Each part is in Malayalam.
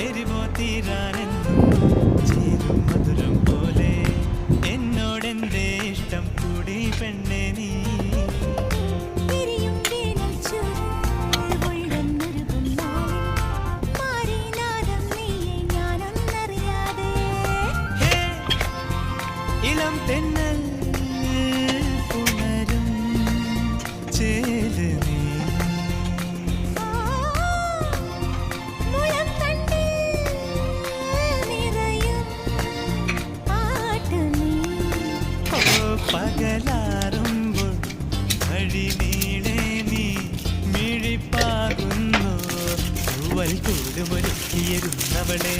എരിവോ തീരാനെന്നും ചേരും മധുരം പോലെ എന്നോടെന്തേ ഇഷ്ടം കൂടി പെണ്ണെ നീ ഇളം തെന്നൽ പുണരും ചേല് നീ പകലാറുമ്പോൾ വഴി നീളെ നീ മിഴിപ്പാകുന്നു തൂവൽ കൂടുമൊരുക്കിയിരുന്നവളെ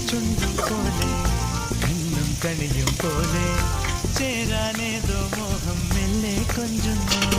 ചുണ്ടും പോലെ കണ്ണും കണിയും പോലെ ചേരാനേതോ മോഹം മെല്ലെ കൊഞ്ചുന്നു